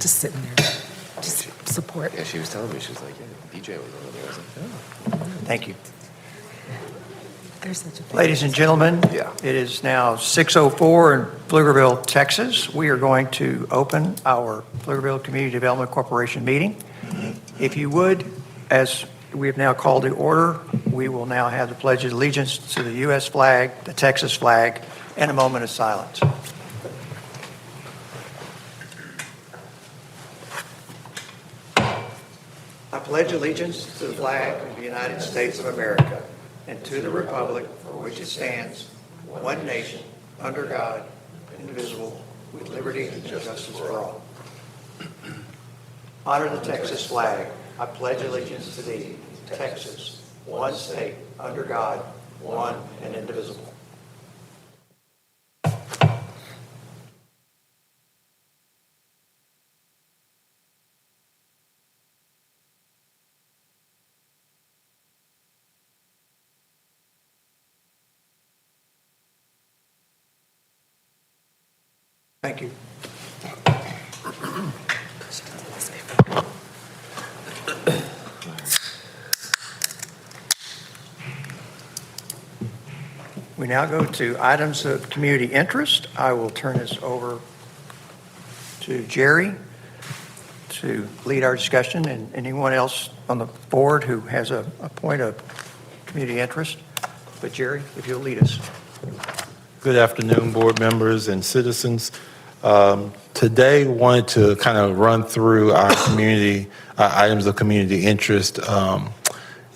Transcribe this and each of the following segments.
just sitting there, just support. Yeah, she was telling me, she was like, yeah, DJ was over there. I was like, oh. Thank you. They're such a big Ladies and gentlemen, Yeah. it is now 6:04 in Pflugerville, Texas. We are going to open our Pflugerville Community Development Corporation meeting. If you would, as we have now called to order, we will now have the Pledge of Allegiance to the U.S. flag, the Texas flag, and a moment of silence. I pledge allegiance to the flag of the United States of America and to the republic for which it stands, one nation, under God, indivisible, with liberty and justice for all. Honor the Texas flag. I pledge allegiance to thee, Texas, one state, under God, one and indivisible. Thank you. We now go to items of community interest. I will turn this over to Jerry to lead our discussion, and anyone else on the board who has a point of community interest. But Jerry, if you'll lead us. Good afternoon, board members and citizens. Today, wanted to kind of run through our community items of community interest.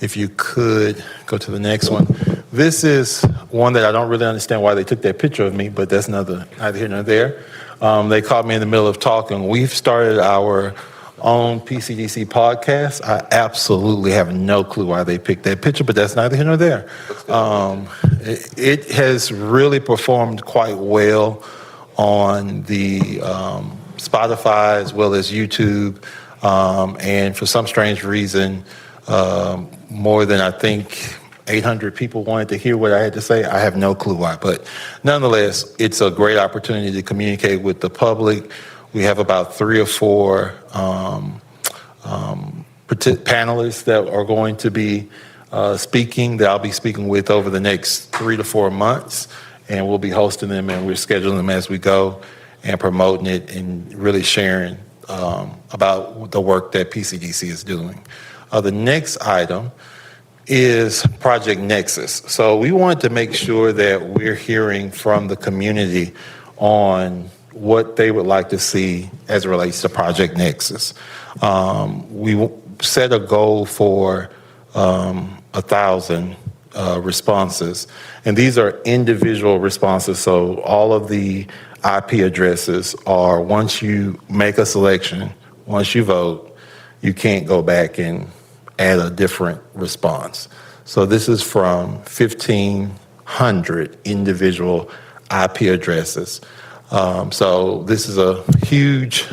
If you could go to the next one. This is one that I don't really understand why they took that picture of me, but that's neither here nor there. They caught me in the middle of talking. We've started our own PCDC podcast. I absolutely have no clue why they picked that picture, but that's neither here nor there. It has really performed quite well on the Spotify as well as YouTube, and for some strange reason, more than I think 800 people wanted to hear what I had to say. I have no clue why, but nonetheless, it's a great opportunity to communicate with the public. We have about 3 or 4 panelists that are going to be speaking, that I'll be speaking with over the next 3 to 4 months, and we'll be hosting them, and we're scheduling them as we go and promoting it and really sharing about the work that PCDC is doing. The next item is Project Nexus. So we wanted to make sure that we're hearing from the community on what they would like to see as it relates to Project Nexus. We set a goal for 1,000 responses, and these are individual responses. So all of the IP addresses are, once you make a selection, once you vote, you can't go back and add a different response. So this is from 1,500 individual IP addresses. So this is a huge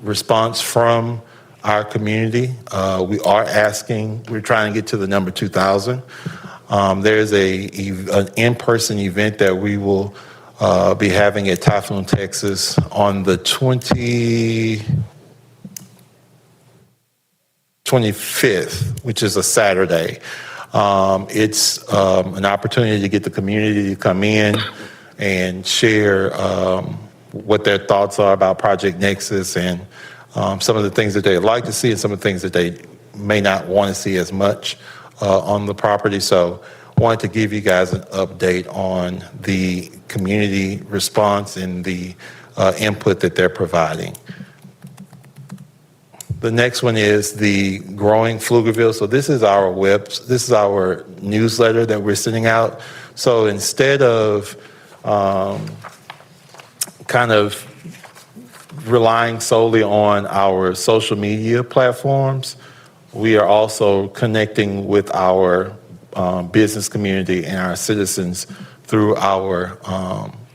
response from our community. We're trying to get to the number 2,000. There's an in-person event that we will be having at Typhoon, Texas on the 25th, which is a Saturday. It's an opportunity to get the community to come in and share what their thoughts are about Project Nexus, and some of the things that they'd like to see and some of the things that they may not want to see as much on the property. So wanted to give you guys an update on the community response and the input that they're providing. The next one is the Growing Pflugerville. So this is our newsletter that we're sending out. So instead of kind of relying solely on our social media platforms, we are also connecting with our business community and our citizens through our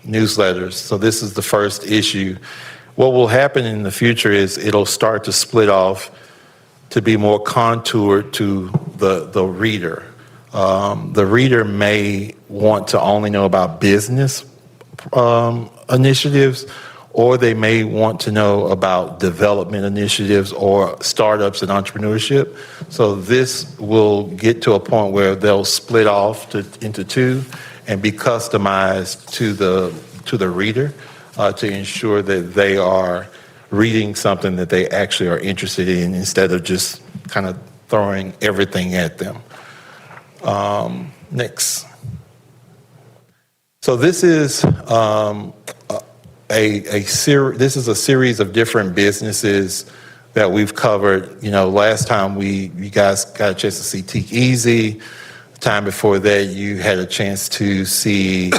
newsletters. So this is the first issue. What will happen in the future is it'll start to split off to be more contoured to the reader. The reader may want to only know about business initiatives, or they may want to know about development initiatives or startups and entrepreneurship. So this will get to a point where they'll split off into two and be customized to the reader to ensure that they are reading something that they actually are interested in instead of just kind of throwing everything at them. Next. So this is this is a series of different businesses that we've covered. You know, last time you guys got a chance to see Teak Easy. The time before that, you had a chance to see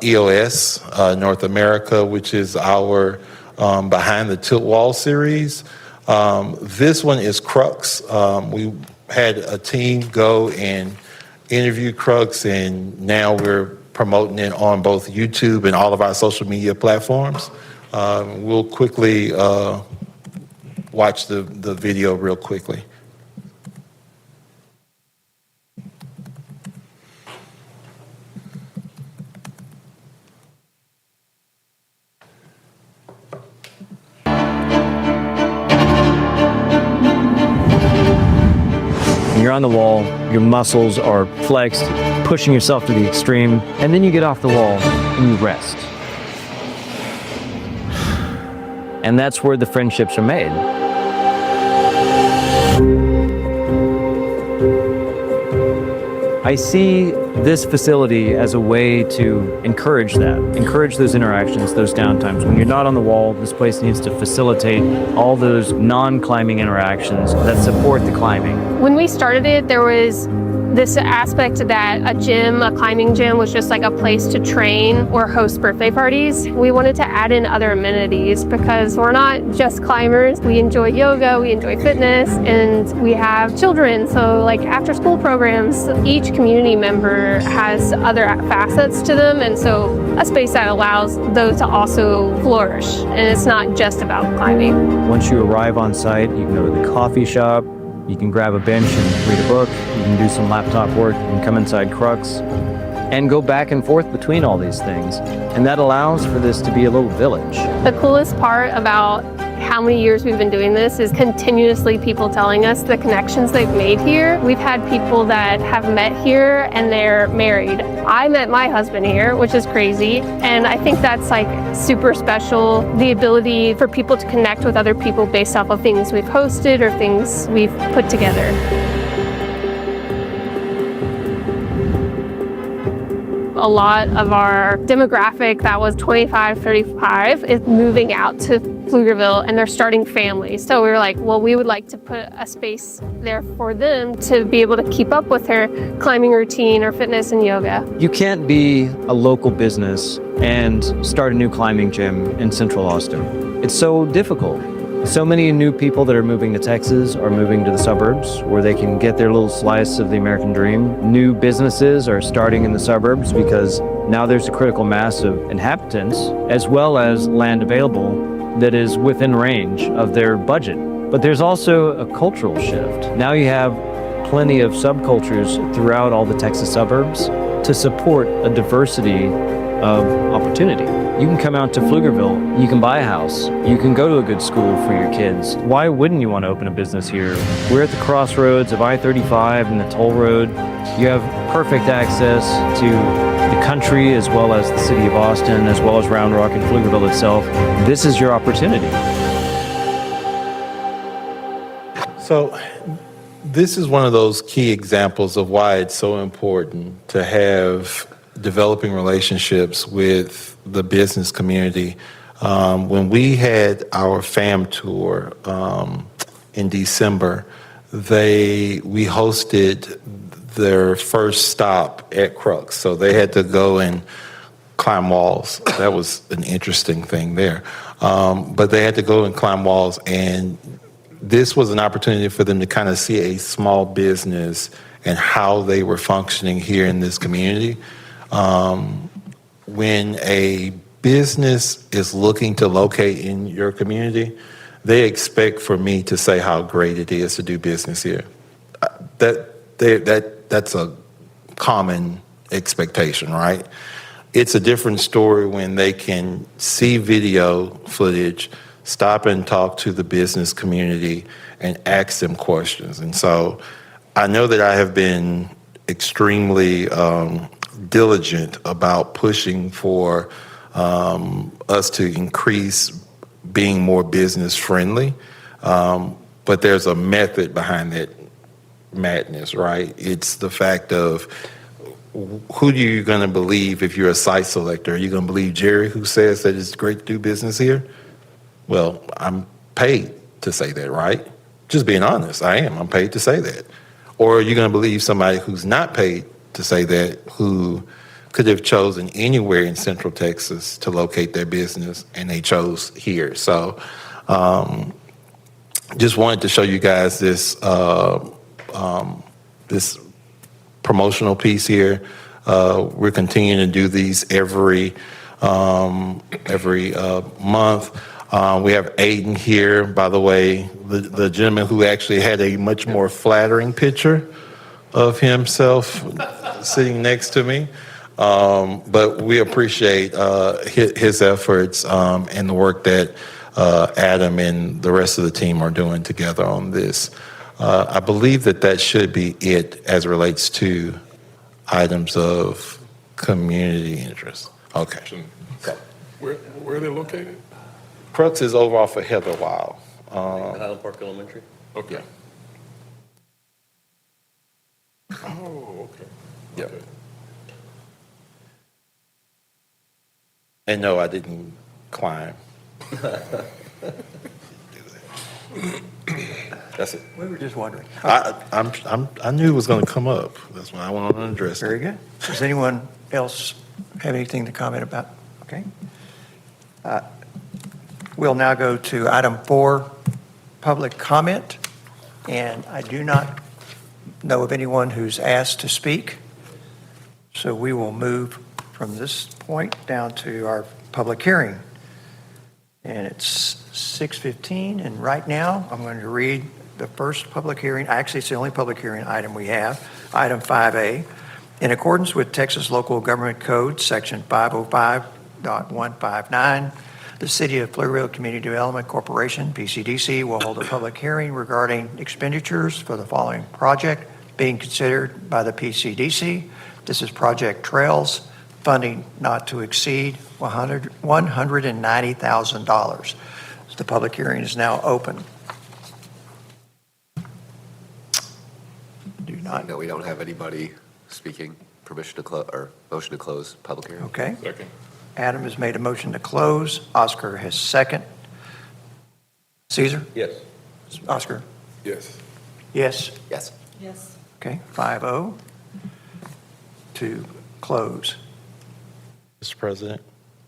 EOS North America, which is our Behind the Tilt Wall series. This one is Crux. We had a team go and interview Crux, and now we're promoting it on both YouTube and all of our social media platforms. We'll quickly watch the video real quickly. You're on the wall, your muscles are flexed, pushing yourself to the extreme, and then you get off the wall and you rest. And that's where the friendships are made. I see this facility as a way to encourage those interactions, those downtimes. When you're not on the wall, this place needs to facilitate all those non-climbing interactions that support the climbing. When we started it, there was this aspect that a climbing gym was just like a place to train or host birthday parties. We wanted to add in other amenities because we're not just climbers. We enjoy yoga, we enjoy fitness, and we have children. So like after school programs, each community member has other facets to them. And so a space that allows those to also flourish. And it's not just about climbing. Once you arrive on site, you can go to the coffee shop, you can grab a bench and read a book, you can do some laptop work, you can come inside Crux, and go back and forth between all these things. And that allows for this to be a little village. The coolest part about how many years we've been doing this is continuously people telling us the connections they've made here. We've had people that have met here and they're married. I met my husband here, which is crazy. And I think that's like super special. The ability for people to connect with other people based off of things we've hosted or things we've put together. A lot of our demographic that was 25, 35 is moving out to Pflugerville and they're starting families. So we were like, well, we would like to put a space there for them to be able to keep up with their climbing routine or fitness and yoga. You can't be a local business and start a new climbing gym in Central Austin. It's so difficult. So many new people that are moving to Texas are moving to the suburbs where they can get their little slice of the American dream. New businesses are starting in the suburbs because now there's a critical mass of inhabitants as well as land available that is within range of their budget. But there's also a cultural shift. Now you have plenty of subcultures throughout all the Texas suburbs to support a diversity of opportunity. You can come out to Pflugerville, you can buy a house, you can go to a good school for your kids. Why wouldn't you want to open a business here? We're at the crossroads of I-35 and the toll road. You have perfect access to the country as well as the city of Austin, as well as Round Rock and Pflugerville itself. This is your opportunity. So this is one of those key examples of why it's so important to have developing relationships with the business community. When we had our FAM tour in December, we hosted their first stop at Crux. So they had to go and climb walls. That was an interesting thing there. But they had to go and climb walls, and this was an opportunity for them to kind of see a small business and how they were functioning here in this community. When a business is looking to locate in your community, they expect for me to say how great it is to do business here. That's a common expectation, right? it's a different story when they can see video footage, stop and talk to the business community, and ask them questions. And so I know that I have been extremely diligent about pushing for us to increase being more business friendly. But there's a method behind that madness, right? It's the fact of who are you going to believe if you're a site selector? Are you going to believe Jerry, who says that it's great to do business here? Well, I'm paid to say that, right? Just being honest, I am. I'm paid to say that. Or are you going to believe somebody who's not paid to say that, who could have chosen anywhere in Central Texas to locate their business, and they chose here? So just wanted to show you guys this this promotional piece here. We're continuing to do these every month. We have Aiden here, by the way, the gentleman who actually had a much more flattering picture of himself sitting next to me. But we appreciate his efforts and the work that Adam and the rest of the team are doing together on this. I believe that should be it as it relates to items of community interest. Okay. Where are they located? Crux is over off of Heatherwild. Highland Park Elementary? Okay. Oh, okay. Yep. And no, I didn't climb. That's it. We were just wondering. I knew it was going to come up. That's why I went on and addressed it. Very good. Does anyone else have anything to comment about? Okay. We'll now go to item 4, public comment. And I do not know of anyone who's asked to speak. So we will move from this point down to our public hearing. And it's 6:15, and right now I'm going to read the first public hearing. Actually, it's the only public hearing item we have, item 5A. In accordance with Texas Local Government Code, Section 505.159, the City of Pflugerville Community Development Corporation, PCDC, will hold a public hearing regarding expenditures for the following project being considered by the PCDC. This is Project Trails, funding not to exceed $190,000. The public hearing is now open. Do not. No, we don't have anybody speaking. Permission to close, or motion to close public hearing? Okay. Second. Adam has made a motion to close. Oscar has second. Caesar? Yes. Oscar? Yes. Yes. Yes. Yes. Okay, 5-0 to close. Mr. President,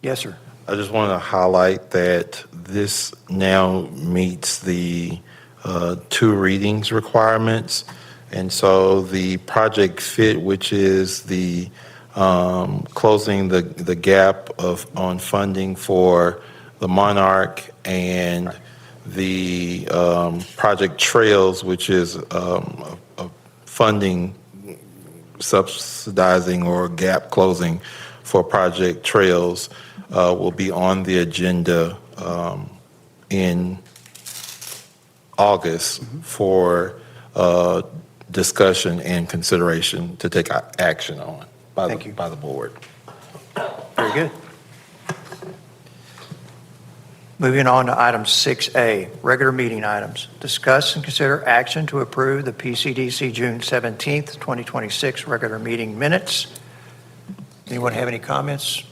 Yes, sir. I just want to highlight that this now meets the 2 readings requirements. And so the project fit, which is the closing the gap on funding for the Monarch, and the project Trails, which is a funding subsidizing or gap closing for Project Trails, will be on the agenda in August for discussion and consideration to take action on by the board. Very good. Moving on to item 6A, regular meeting items. Discuss and consider action to approve the PCDC June 17th, 2026 regular meeting minutes. Anyone have any comments?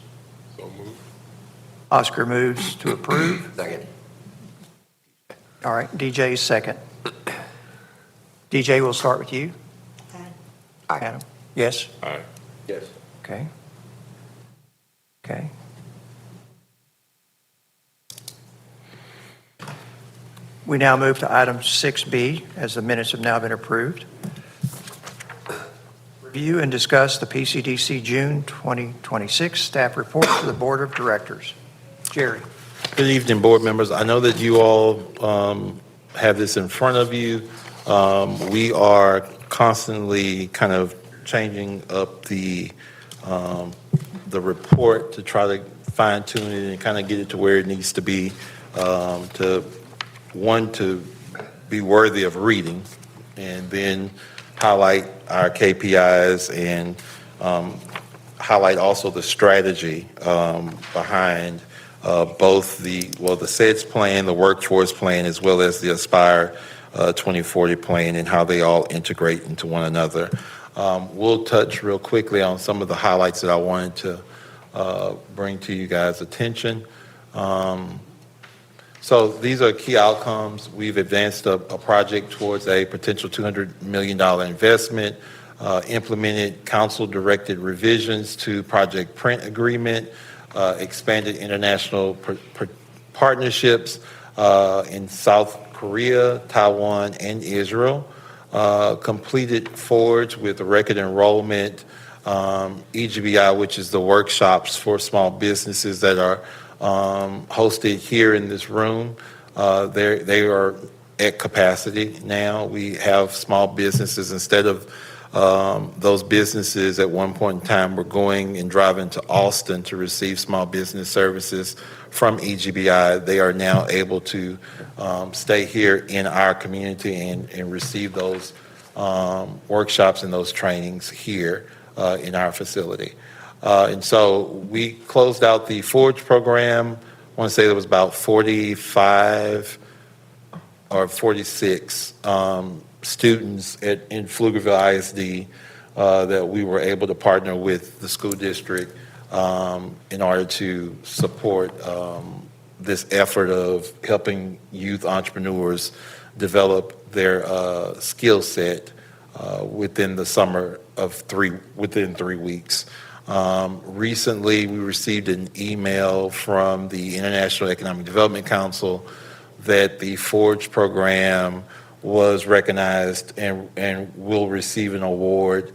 So moved. Oscar moves to approve. Second. All right, DJ second. DJ, we'll start with you. Aye. Adam? Yes? Aye. Yes. Okay. Okay. We now move to item 6B, as the minutes have now been approved. Review and discuss the PCDC June 2026 staff report to the Board of Directors. Jerry. Good evening, board members. I know that you all have this in front of you. We are constantly kind of changing up the the report to try to fine tune it and kind of get it to where it needs to be, to be worthy of reading, and then highlight our KPIs and highlight also the strategy behind both the SEDS plan, the workforce plan, as well as the Aspire 2040 plan, and how they all integrate into one another. We'll touch real quickly on some of the highlights that I wanted to bring to you guys' attention. So these are key outcomes. We've advanced a project towards a potential $200 million investment, implemented council-directed revisions to project print agreement, expanded international partnerships in South Korea, Taiwan, and Israel, completed Forge with a record enrollment, EGBI, which is the workshops for small businesses that are hosted here in this room. They are at capacity now. We have small businesses, instead of those businesses at one point in time were going and driving to Austin to receive small business services from EGBI. They are now able to stay here in our community and receive those workshops and those trainings here in our facility. And so we closed out the Forge program. I want to say there was about 45 or 46 students in Pflugerville ISD that we were able to partner with the school district in order to support this effort of helping youth entrepreneurs develop their skill set within the summer of within 3 weeks. Recently, we received an email from the International Economic Development Council that the Forge program was recognized and will receive an award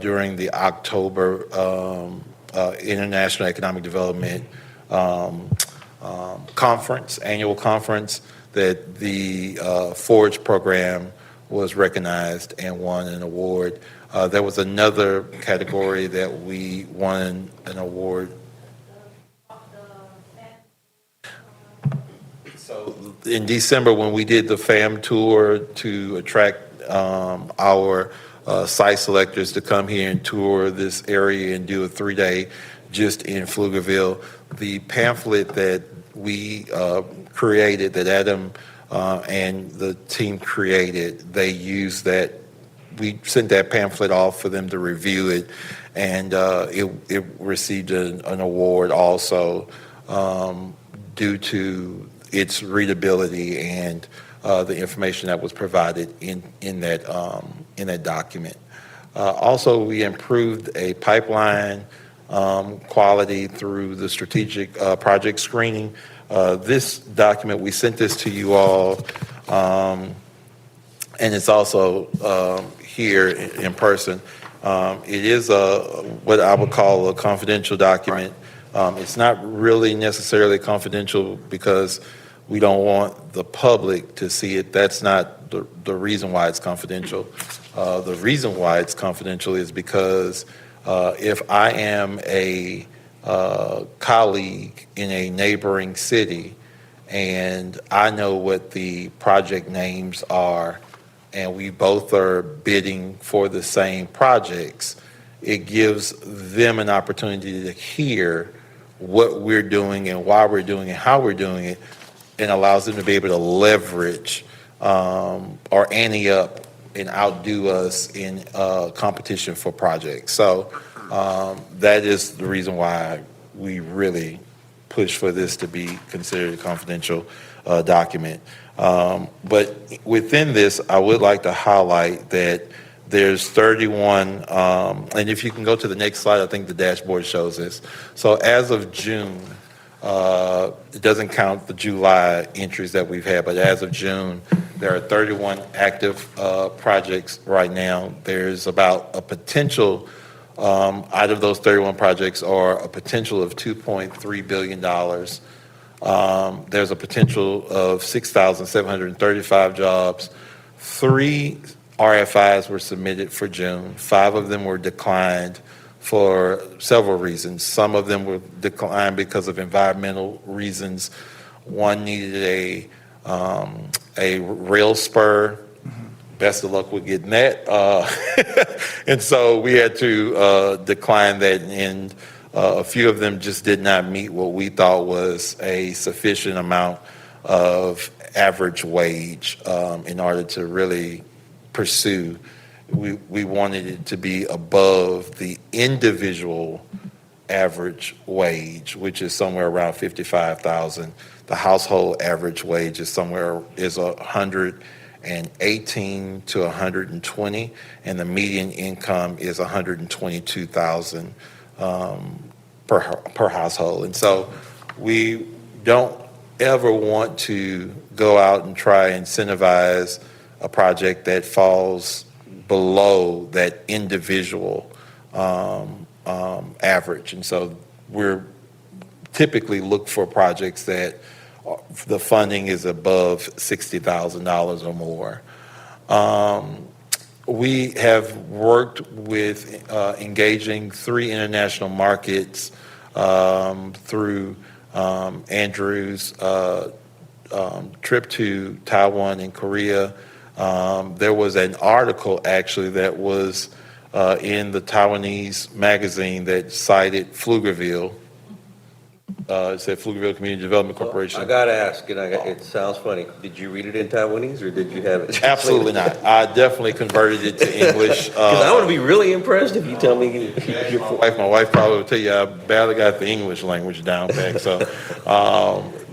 during the October International Economic Development conference, annual conference, that the Forge program was recognized and won an award. There was another category that we won an award. So in December, when we did the FAM tour to attract our site selectors to come here and tour this area and do a 3-day just in Pflugerville, the pamphlet that we created, that Adam and the team created, they used that. We sent that pamphlet off for them to review it, and it received an award also due to its readability and the information that was provided in that document. Also, we improved a pipeline quality through the strategic project screening. This document, we sent this to you all, and it's also here in person. It is what I would call a confidential document. It's not really necessarily confidential because we don't want the public to see it. That's not the reason why it's confidential. The reason why it's confidential is because if I am a colleague in a neighboring city and I know what the project names are and we both are bidding for the same projects, it gives them an opportunity to hear what we're doing and why we're doing it, how we're doing it, and allows them to be able to leverage or ante up and outdo us in competition for projects. So that is the reason why we really push for this to be considered a confidential document. But within this, I would like to highlight that there's 31, and if you can go to the next slide, I think the dashboard shows this. So as of June, it doesn't count the July entries that we've had, but as of June, there are 31 active projects right now. There's about a potential, out of those 31 projects, are a potential of $2.3 billion. There's a potential of 6,735 jobs. 3 RFIs were submitted for June. 5 of them were declined. for several reasons. Some of them were declined because of environmental reasons. One needed a rail spur. Best of luck with getting that. And so we had to decline that, and a few of them just did not meet what we thought was a sufficient amount of average wage in order to really pursue. We wanted it to be above the individual average wage, which is somewhere around 55,000. The household average wage is 118 to 120, and the median income is 122,000 per household. And so we don't ever want to go out and try and incentivize a project that falls below that individual average. And so we're typically look for projects that the funding is above $60,000 or more. We have worked with engaging 3 international markets through Andrew's trip to Taiwan and Korea. There was an article actually that was in the Taiwanese magazine that cited Pflugerville. It said Pflugerville Community Development Corporation. I gotta ask, and it sounds funny. Did you read it in Taiwanese, or did you have it? Absolutely not. I definitely converted it to English. Because I want to be really impressed if you tell me My wife probably would tell you I barely got the English language down back. So,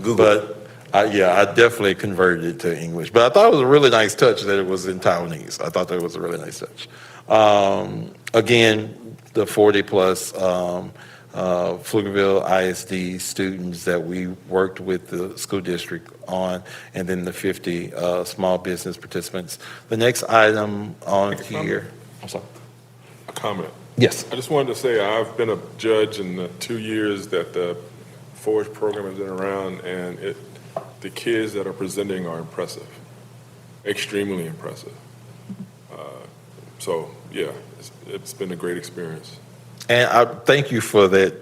Google. But I definitely converted it to English. But I thought it was a really nice touch that it was in Taiwanese. I thought that was a really nice touch. Again, the 40 plus Pflugerville ISD students that we worked with the school district on, and then the 50 small business participants. The next item on here. I'm sorry. A comment. Yes. I just wanted to say I've been a judge in the 2 years that the Forge program has been around, and the kids that are presenting are impressive, extremely impressive. So yeah, it's been a great experience. And I thank you for that,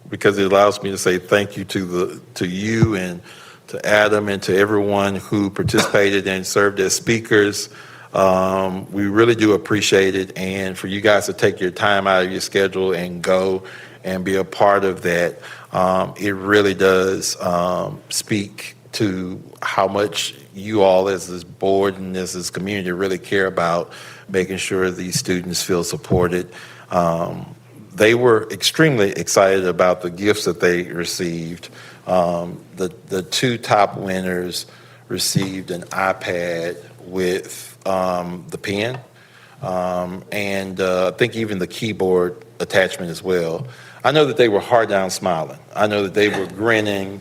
because it allows me to say thank you to you and to Adam and to everyone who participated and served as speakers. We really do appreciate it, and for you guys to take your time out of your schedule and go and be a part of that, it really does speak to how much you all as this board and as this community really care about making sure these students feel supported. They were extremely excited about the gifts that they received. The 2 top winners received an iPad with the pen, and I think even the keyboard attachment as well. I know that they were hard down smiling. I know that they were grinning.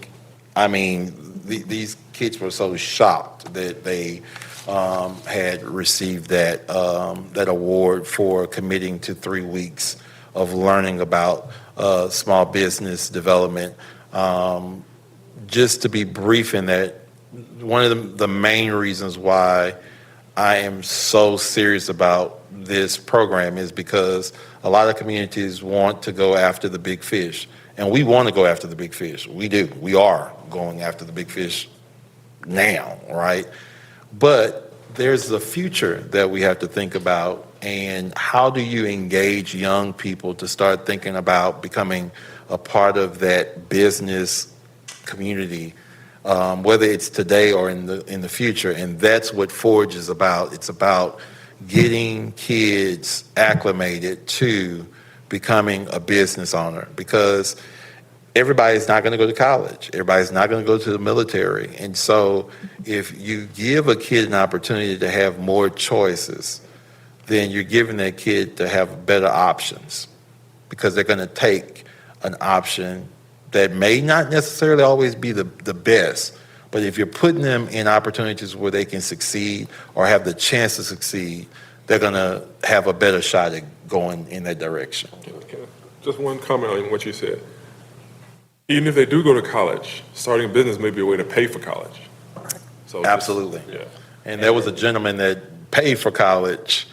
I mean, these kids were so shocked that they had received that award for committing to 3 weeks of learning about small business development. Just to be brief in that, one of the main reasons why I am so serious about this program is because a lot of communities want to go after the big fish. And we want to go after the big fish. We do. We are going after the big fish now, right? But there's the future that we have to think about, and how do you engage young people to start thinking about becoming a part of that business community, whether it's today or in the future. And that's what Forge is about. It's about getting kids acclimated to becoming a business owner, because everybody's not going to go to college. Everybody's not going to go to the military. And so if you give a kid an opportunity to have more choices, then you're giving that kid to have better options, because they're going to take an option that may not necessarily always be the best. But if you're putting them in opportunities where they can succeed or have the chance to succeed, they're going to have a better shot at going in that direction. Just one comment on what you said. Even if they do go to college, starting a business may be a way to pay for college. So Absolutely. Yeah. And there was a gentleman that paid for college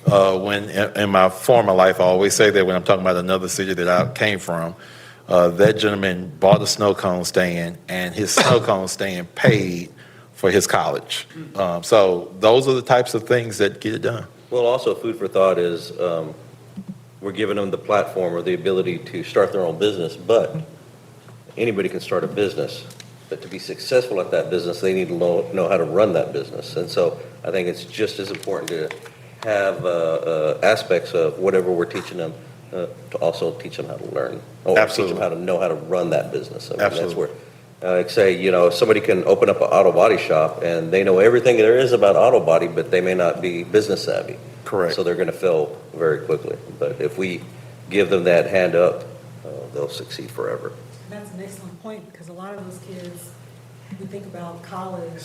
when in my former life, I always say that when I'm talking about another city that I came from, that gentleman bought a snow cone stand, and his snow cone stand paid for his college. So those are the types of things that get it done. Well, also food for thought is we're giving them the platform or the ability to start their own business, but anybody can start a business. But to be successful at that business, they need to know how to run that business. And so I think it's just as important to have aspects of whatever we're teaching them to also teach them how to learn. Or Absolutely. teach them how to know how to run that business. I mean, Absolutely. That's where, like say, somebody can open up an auto body shop and they know everything there is about auto body, but they may not be business savvy. Correct. So they're going to fail very quickly. But if we give them that hand up, they'll succeed forever. That's an excellent point, because a lot of those kids, we think about college,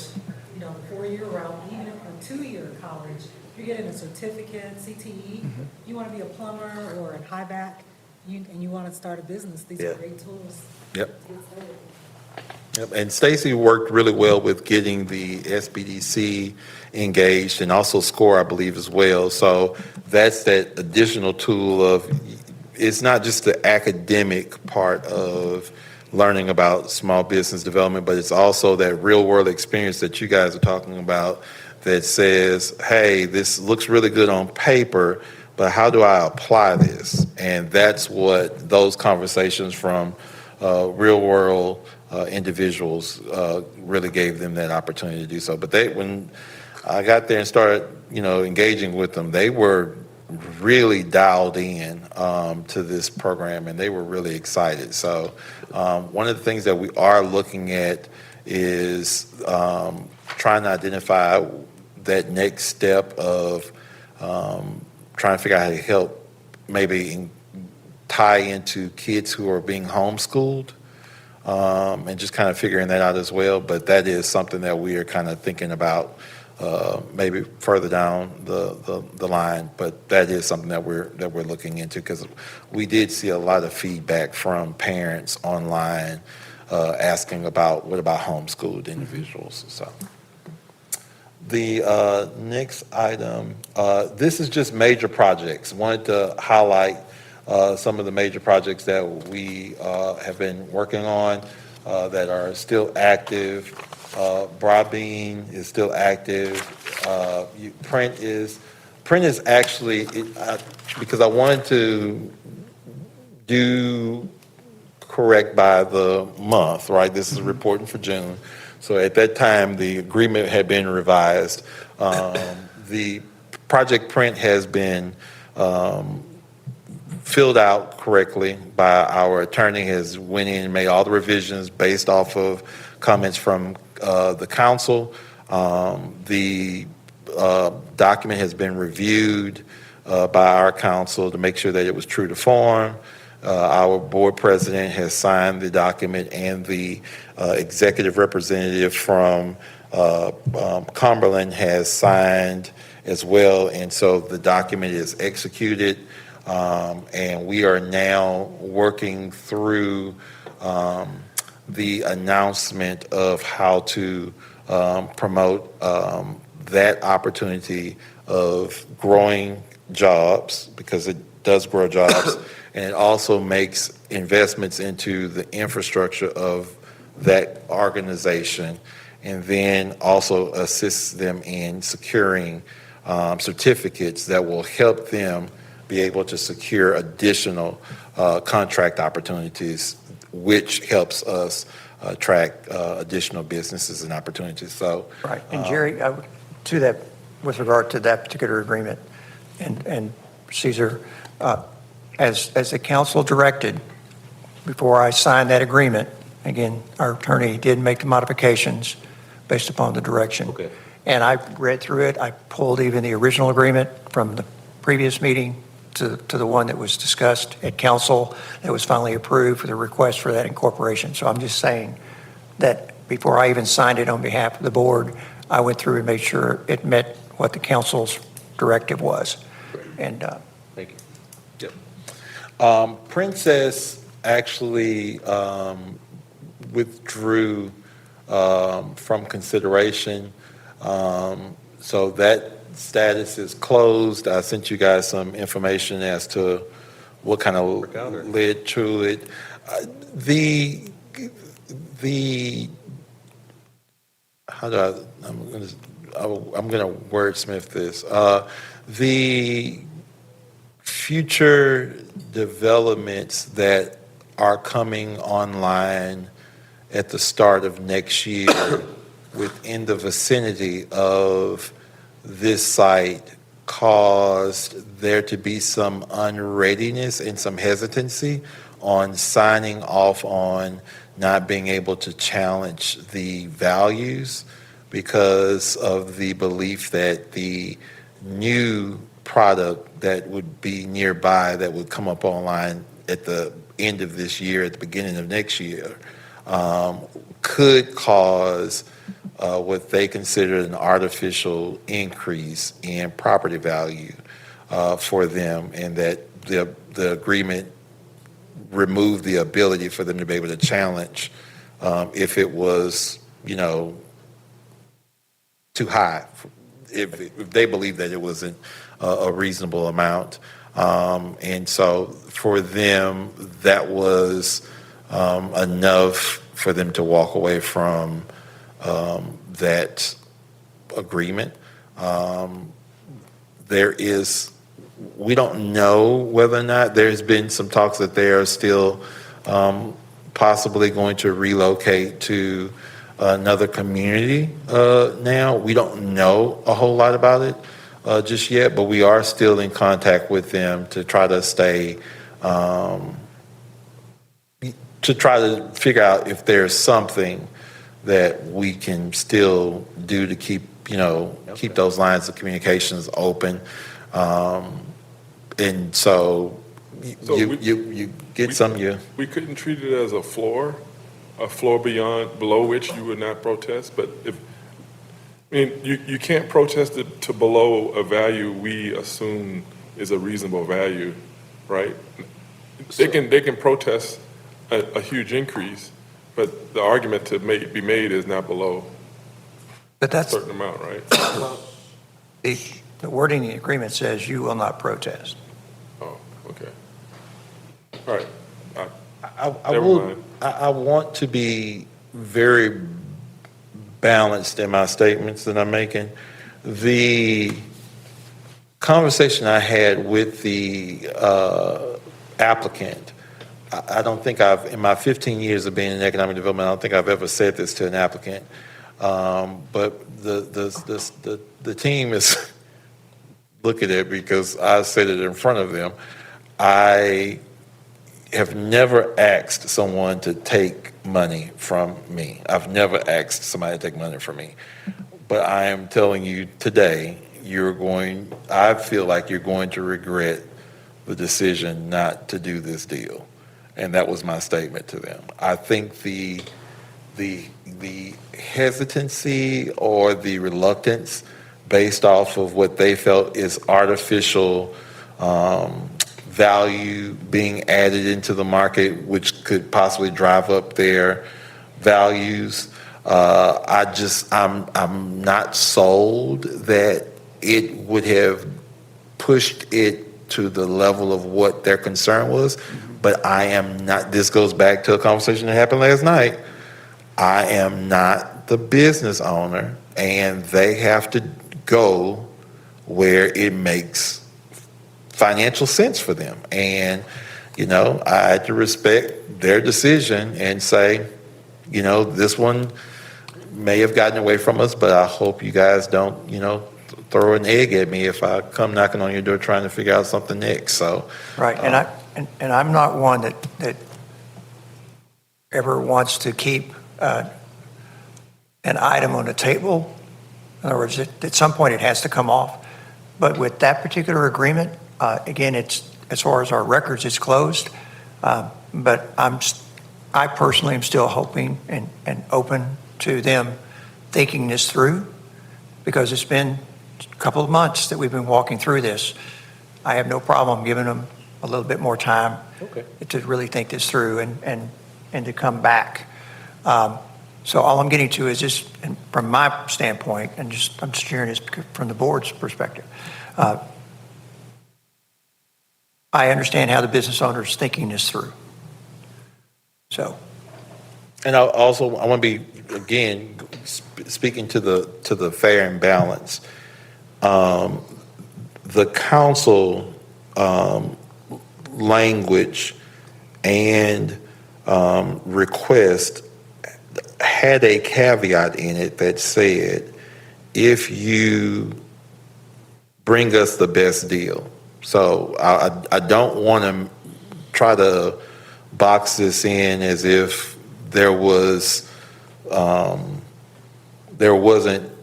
the 4-year route, even a 2-year college, you're getting a certificate, CTE, you want to be a plumber or a high back, and you want to start a business, these Yeah. are great tools. Yep. Yep. And Stacy worked really well with getting the SBDC engaged and also SCORE, I believe, as well. So that's that additional tool of, it's not just the academic part of learning about small business development, but it's also that real world experience that you guys are talking about that says, hey, this looks really good on paper, but how do I apply this? And that's what those conversations from real world individuals really gave them that opportunity to do so. But when I got there and started, engaging with them, they were really dialed in to this program, and they were really excited. So one of the things that we are looking at is trying to identify that next step of trying to figure out how to help maybe tie into kids who are being homeschooled, and just kind of figuring that out as well. But that is something that we are kind of thinking about maybe further down the line. But that is something that we're looking into, because we did see a lot of feedback from parents online asking about what about homeschooled individuals. So the next item, this is just major projects. Wanted to highlight some of the major projects that we have been working on that are still active. Broadbean is still active. Print is actually, because I wanted to do correct by the month, right? This is reporting for June. So at that time, the agreement had been revised. The project print has been filled out correctly by our attorney, has went in and made all the revisions based off of comments from the council. The document has been reviewed by our council to make sure that it was true to form. Our board president has signed the document, and the executive representative from Cumberland has signed as well. And so the document is executed, and we are now working through the announcement of how to promote that opportunity of growing jobs, because it does grow jobs, and it also makes investments into the infrastructure of that organization, and then also assists them in securing certificates that will help them be able to secure additional contract opportunities, which helps us attract additional businesses and opportunities. So, Right. And Jerry, to that, with regard to that particular agreement, and Caesar, as the council directed, before I signed that agreement, again, our attorney did make the modifications based upon the direction. Okay. And I read through it. I pulled even the original agreement from the previous meeting to the one that was discussed at council that was finally approved for the request for that incorporation. So I'm just saying that before I even signed it on behalf of the board, I went through and made sure it met what the council's directive was. And Thank you. Yep. Princess actually withdrew from consideration, so that status is closed. I sent you guys some information as to what kind of led to it. The how do I'm gonna wordsmith this. The future developments that are coming online at the start of next year within the vicinity of this site caused there to be some unreadiness and some hesitancy on signing off on not being able to challenge the values because of the belief that the new product that would be nearby that would come up online at the end of this year, at the beginning of next year, could cause what they consider an artificial increase in property value for them, and that the agreement removed the ability for them to be able to challenge if it was, too high, if they believed that it wasn't a reasonable amount. And so for them, that was enough for them to walk away from that agreement. We don't know whether or not there's been some talks that they are still possibly going to relocate to another community now. We don't know a whole lot about it just yet, but we are still in contact with them to try to figure out if there's something that we can still do to keep those lines of communications open. And so you get some. We couldn't treat it as a floor below which you would not protest. But you can't protest it to below a value we assume is a reasonable value, right? They can protest a huge increase, but the argument to be made is not below a certain amount, right? The wording in the agreement says you will not protest. Oh, okay. All right. I want to be very balanced in my statements that I'm making. The conversation I had with the applicant, I don't think in my 15 years of being in economic development, I don't think I've ever said this to an applicant. But the team is looking at it because I said it in front of them. I have never asked someone to take money from me. I've never asked somebody to take money from me. But I am telling you today, I feel like you're going to regret the decision not to do this deal. And that was my statement to them. I think the hesitancy or the reluctance based off of what they felt is artificial value being added into the market, which could possibly drive up their values. I'm not sold that it would have pushed it to the level of what their concern was, but I am not. This goes back to a conversation that happened last night. I am not the business owner, and they have to go where it makes financial sense for them. And, I had to respect their decision and say, this one may have gotten away from us, but I hope you guys don't, throw an egg at me if I come knocking on your door trying to figure out something next. So, right. And I'm not one that ever wants to keep an item on the table. In other words, at some point it has to come off. But with that particular agreement, again, it's as far as our records, it's closed. But I personally am still hoping and open to them thinking this through, because it's been a couple of months that we've been walking through this. I have no problem giving them a little bit more time to really think this through and to come back. So all I'm getting to is just, and from my standpoint, and I'm just sharing this from the board's perspective. I understand how the business owner is thinking this through. So, And I want to be, again, speaking to the fair and balance. The council language and request had a caveat in it that said, if you bring us the best deal. So I don't want to try to box this in as if there wasn't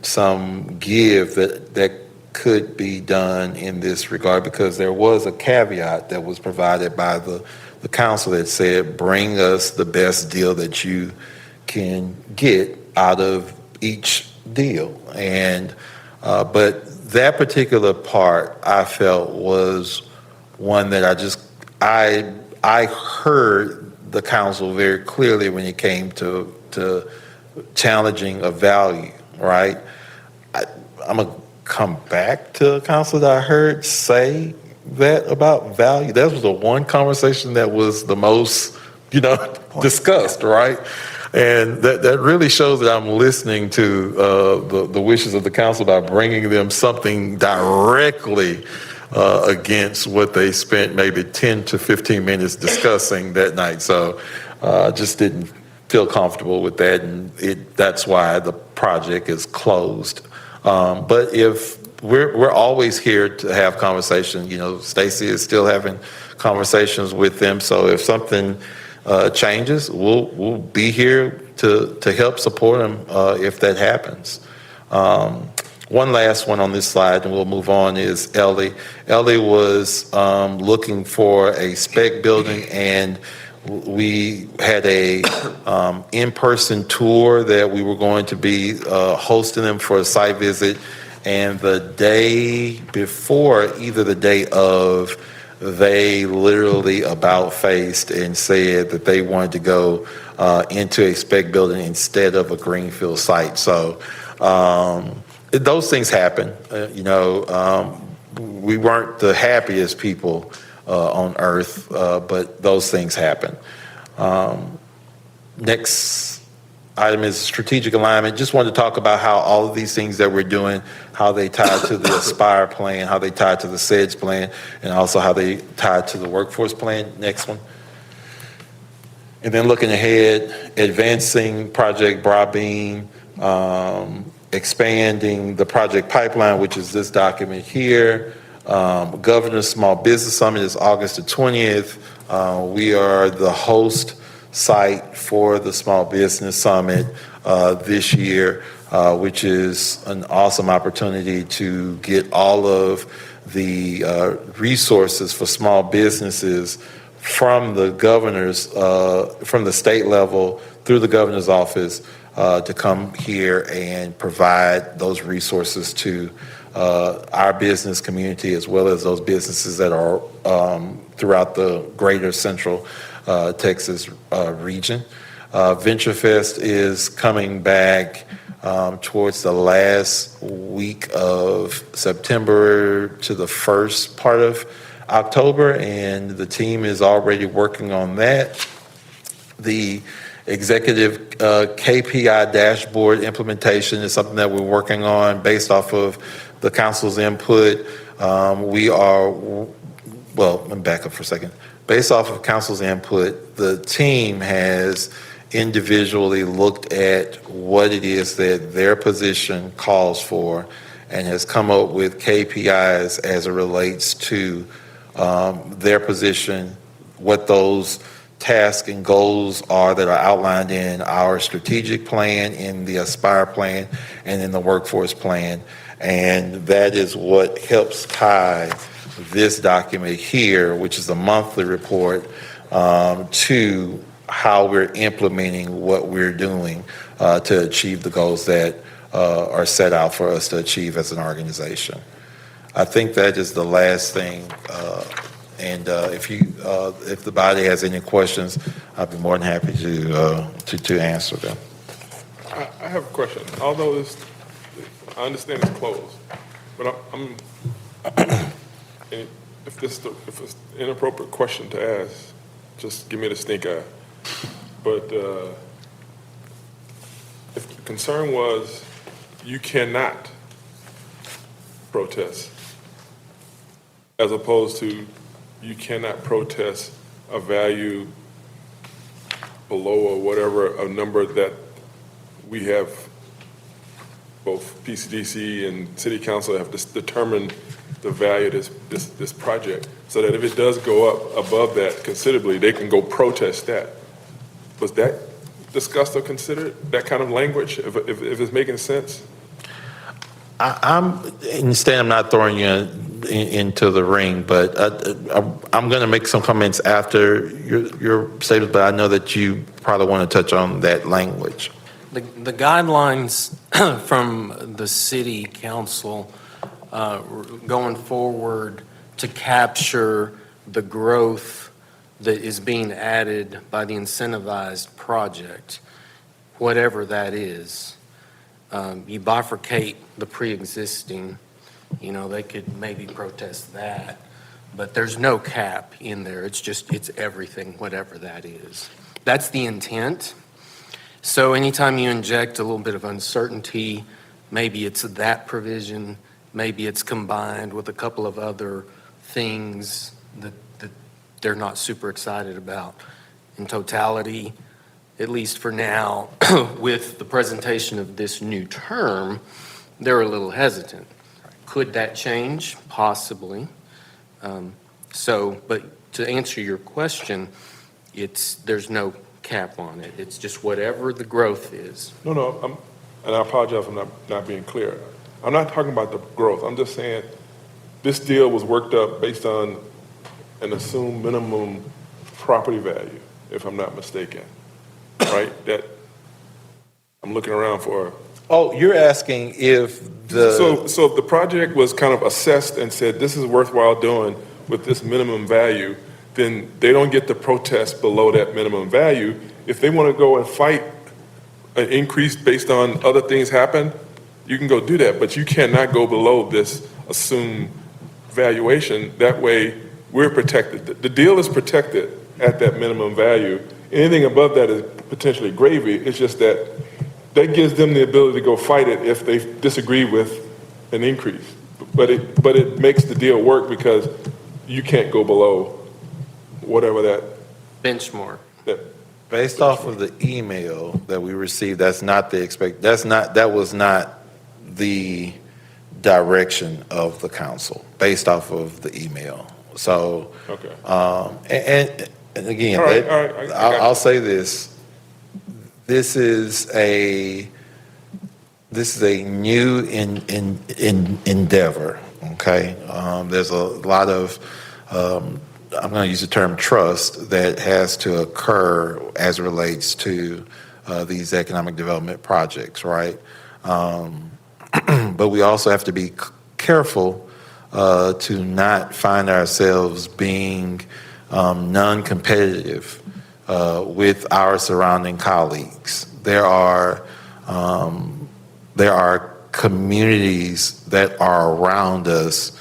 some give that could be done in this regard, because there was a caveat that was provided by the council that said, bring us the best deal that you can get out of each deal. And but that particular part I felt was one that I heard the council very clearly when it came to challenging a value, right? I'm going to come back to a council that I heard say that about value. That was the one conversation that was the most, discussed, right? And that really shows that I'm listening to the wishes of the council by bringing them something directly against what they spent maybe 10 to 15 minutes discussing that night. So just didn't feel comfortable with that, and that's why the project is closed. But if we're always here to have conversations, Stacy is still having conversations with them. So if something changes, we'll be here to help support them if that happens. One last one on this slide, and we'll move on, is Ellie. Ellie was looking for a spec building, and we had a in-person tour that we were going to be hosting them for a site visit. And the day before, either the day of, they literally about-faced and said that they wanted to go into a spec building instead of a greenfield site. So those things happen. We weren't the happiest people on earth, but those things happen. Next item is strategic alignment. Just wanted to talk about how all of these things that we're doing, how they tie to the Aspire plan, how they tie to the SEDS plan, and also how they tie to the workforce plan. Next one. And then looking ahead, advancing Project Broadbeam, expanding the project pipeline, which is this document here. Governor's Small Business Summit is August the 20th. We are the host site for the Small Business Summit this year, which is an awesome opportunity to get all of the resources for small businesses from the governor's, from the state level through the governor's office to come here and provide those resources to our business community, as well as those businesses that are throughout the greater Central Texas region. VentureFest is coming back towards the last week of September to the first part of October, and the team is already working on that. The executive KPI dashboard implementation is something that we're working on based off of the council's input. Let me back up for a second. Based off of council's input, the team has individually looked at what it is that their position calls for and has come up with KPIs as it relates to their position, what those tasks and goals are that are outlined in our strategic plan, in the Aspire plan, and in the workforce plan. And that is what helps tie this document here, which is a monthly report, to how we're implementing what we're doing to achieve the goals that are set out for us to achieve as an organization. I think that is the last thing. And if the body has any questions, I'd be more than happy to answer them. I have a question. Although this, I understand it's closed, but I'm and if it's an inappropriate question to ask, just give me the stink eye. But if the concern was you cannot protest, as opposed to you cannot protest a value below or whatever, a number that we have, both PCDC and City Council have determined the value of this project, so that if it does go up above that considerably, they can go protest that. Was that discussed or considered, that kind of language, if it's making sense? I'm not throwing you into the ring, but I'm going to make some comments after your statement, but I know that you probably want to touch on that language. The guidelines from the city council going forward to capture the growth that is being added by the incentivized project, whatever that is, you bifurcate the pre-existing, they could maybe protest that, but there's no cap in there. It's everything, whatever that is. That's the intent. So anytime you inject a little bit of uncertainty, maybe it's that provision, maybe it's combined with a couple of other things that they're not super excited about. In totality, at least for now, with the presentation of this new term, they're a little hesitant. Could that change? Possibly. But to answer your question, there's no cap on it. It's just whatever the growth is. No, and I apologize for not being clear. I'm not talking about the growth. I'm just saying this deal was worked up based on an assumed minimum property value, if I'm not mistaken, right? That I'm looking around for. Oh, you're asking if So if the project was kind of assessed and said, this is worthwhile doing with this minimum value, then they don't get to protest below that minimum value. If they want to go and fight an increase based on other things happen, you can go do that, but you cannot go below this assumed valuation. That way, we're protected. The deal is protected at that minimum value. Anything above that is potentially gravy. It's just that gives them the ability to go fight it if they disagree with an increase. But it makes the deal work because you can't go below whatever that Benchmark. based off of the email that we received, that was not the direction of the council based off of the email. So, Okay. And again, All right, I'll say this. This is a new endeavor. Okay, there's a lot of I'm going to use the term trust that has to occur as it relates to these economic development projects, right? But we also have to be careful to not find ourselves being non-competitive with our surrounding colleagues. There are communities that are around us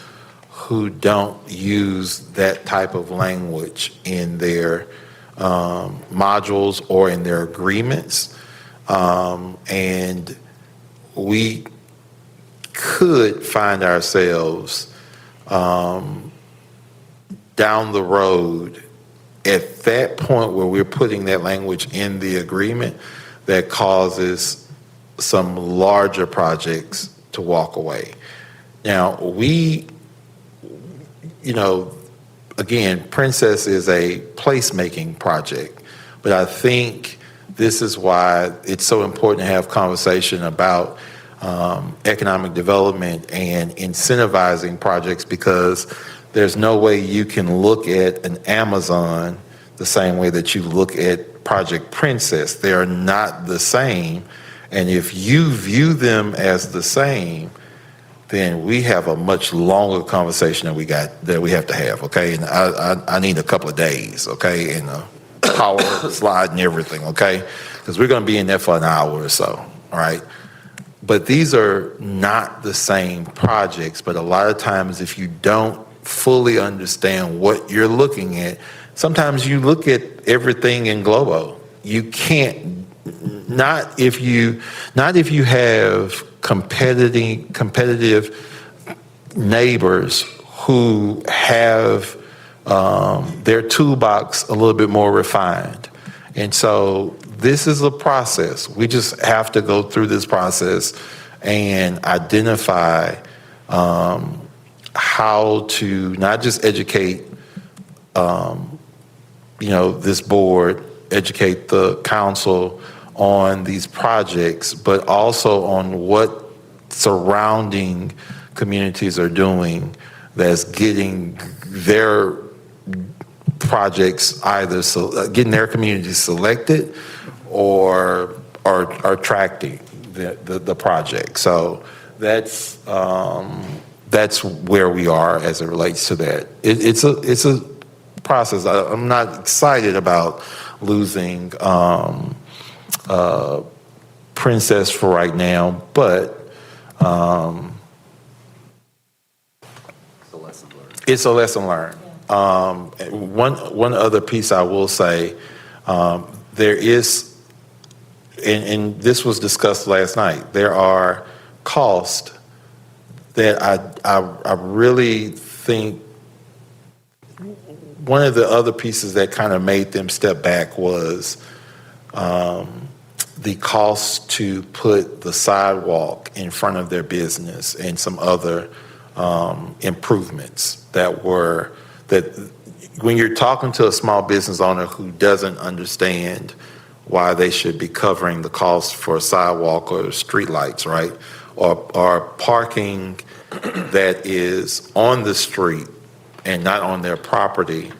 who don't use that type of language in their modules or in their agreements. And we could find ourselves down the road at that point where we're putting that language in the agreement that causes some larger projects to walk away. Now, again, Princess is a placemaking project, but I think this is why it's so important to have conversation about economic development and incentivizing projects, because there's no way you can look at an Amazon the same way that you look at Project Princess. They are not the same. And if you view them as the same, then we have a much longer conversation that we have to have, okay? And I need a couple of days, okay? And a power slide and everything, okay? Because we're going to be in there for an hour or so, right? But these are not the same projects, but a lot of times if you don't fully understand what you're looking at, sometimes you look at everything in globo. You can't, not if you have competitive neighbors who have their toolbox a little bit more refined. And so this is a process. We just have to go through this process and identify how to not just educate, this board, educate the council on these projects, but also on what surrounding communities are doing that's getting their projects either getting their communities selected or attracting the project. So that's where we are as it relates to that. It's a process. I'm not excited about losing Princess for right now, but it's a lesson learned. One other piece I will say, there is, and this was discussed last night, there are costs that I really think one of the other pieces that kind of made them step back was the cost to put the sidewalk in front of their business and some other improvements that when you're talking to a small business owner who doesn't understand why they should be covering the cost for a sidewalk or street lights, right? Or parking that is on the street and not on their property,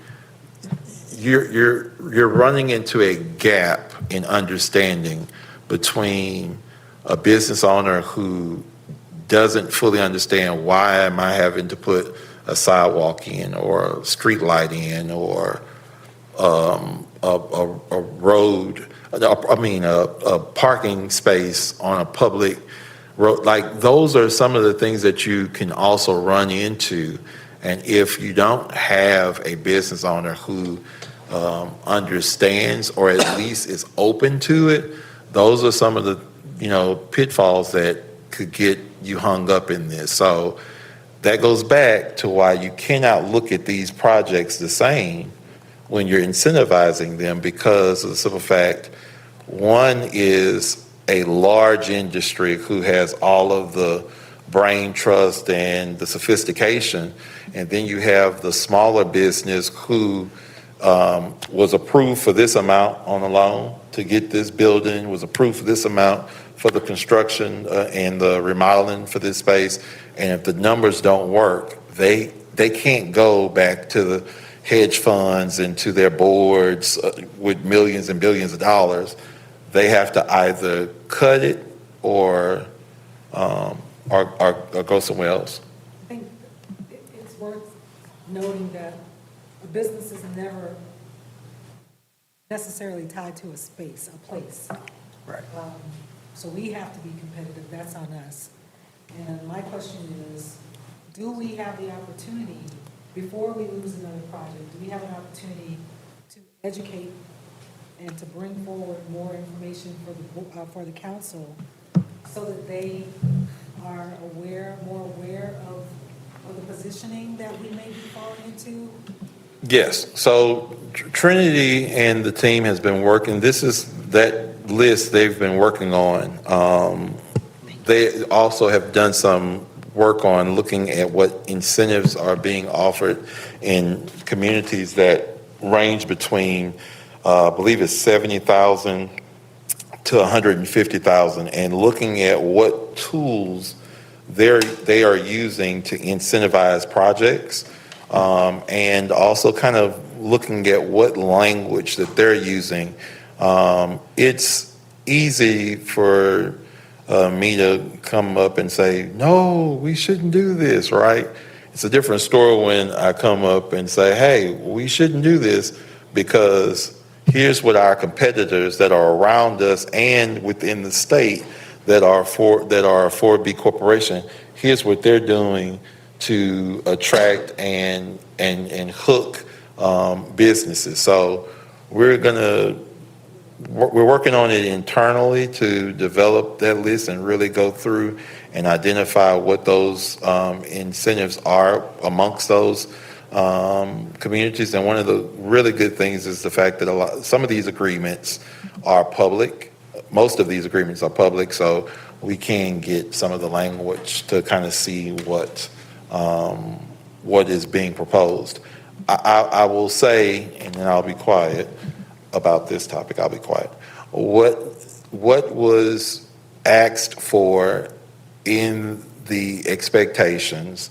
you're running into a gap in understanding between a business owner who doesn't fully understand why am I having to put a sidewalk in or a street light in or a road, a parking space on a public road. Like those are some of the things that you can also run into. And if you don't have a business owner who understands or at least is open to it, those are some of the pitfalls that could get you hung up in this. So that goes back to why you cannot look at these projects the same when you're incentivizing them, because of the simple fact, one is a large industry who has all of the brain trust and the sophistication, and then you have the smaller business who was approved for this amount on a loan to get this building, was approved for this amount for the construction and the remodeling for this space. And if the numbers don't work, they can't go back to the hedge funds and to their boards with millions and billions of dollars. They have to either cut it or go somewhere else. I think it's worth noting that a business is never necessarily tied to a space, a place. Right. So we have to be competitive, that's on us. And my question is, do we have the opportunity, before we lose another project, do we have an opportunity to educate and to bring forward more information for the council so that they are more aware of the positioning that we may be falling into? Yes. So Trinity and the team has been working. This is that list they've been working on. They also have done some work on looking at what incentives are being offered in communities that range between, I believe it's 70,000 to 150,000, and looking at what tools they are using to incentivize projects, and also kind of looking at what language that they're using. It's easy for me to come up and say, no, we shouldn't do this, right? It's a different story when I come up and say, hey, we shouldn't do this because here's what our competitors that are around us and within the state that are for B Corporation, here's what they're doing to attract and hook businesses. So we're working on it internally to develop that list and really go through and identify what those incentives are amongst those communities. And one of the really good things is the fact that some of these agreements are public. Most of these agreements are public, so we can get some of the language to kind of see what is being proposed. I will say, and then I'll be quiet about this topic. I'll be quiet. What was asked for in the expectations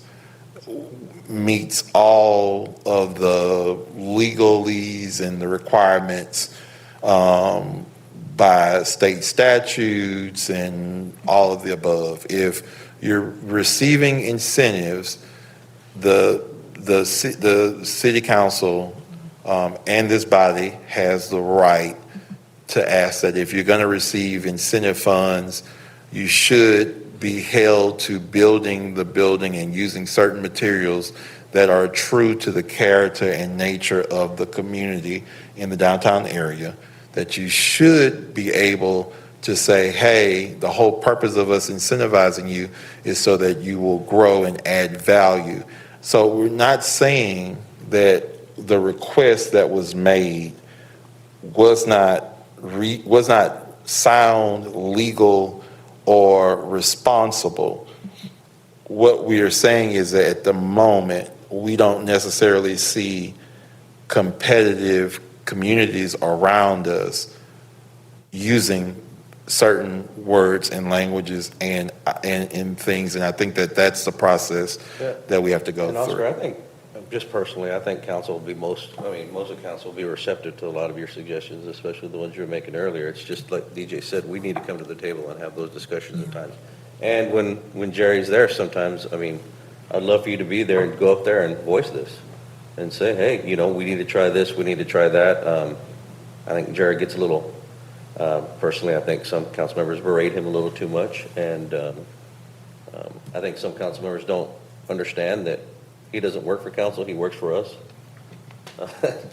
meets all of the legalese and the requirements by state statutes and all of the above. If you're receiving incentives, the city council and this body has the right to ask that if you're going to receive incentive funds, you should be held to building the building and using certain materials that are true to the character and nature of the community in the downtown area, that you should be able to say, hey, the whole purpose of us incentivizing you is so that you will grow and add value. So we're not saying that the request that was made was not sound, legal, or responsible. What we are saying is that at the moment, we don't necessarily see competitive communities around us using certain words and languages and things, and I think that that's the process that we have to go And Oscar, through. I think, just personally, I think council will be most of council will be receptive to a lot of your suggestions, especially the ones you were making earlier. It's just like DJ said, we need to come to the table and have those discussions at times. And when Jerry's there, sometimes, I'd love for you to be there and go up there and voice this and say, hey, we need to try this, we need to try that. I think Jerry gets a little, personally, I think some council members berate him a little too much. And I think some council members don't understand that he doesn't work for council, he works for us.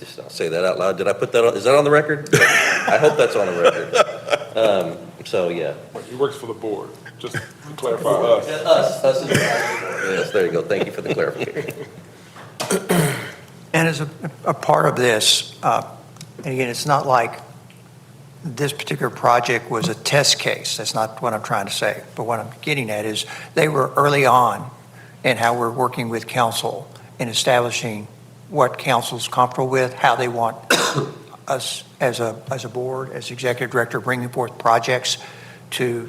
Just I'll say that out loud. Did I put that on? Is that on the record? I hope that's on the record. So, yeah. He works for the board, just to clarify us. Us is the board. Yes, there you go. Thank you for the clarification. And as a part of this, and again, it's not like this particular project was a test case. That's not what I'm trying to say. But what I'm getting at is they were early on in how we're working with council in establishing what council's comfortable with, how they want us as a board, as executive director, bringing forth projects to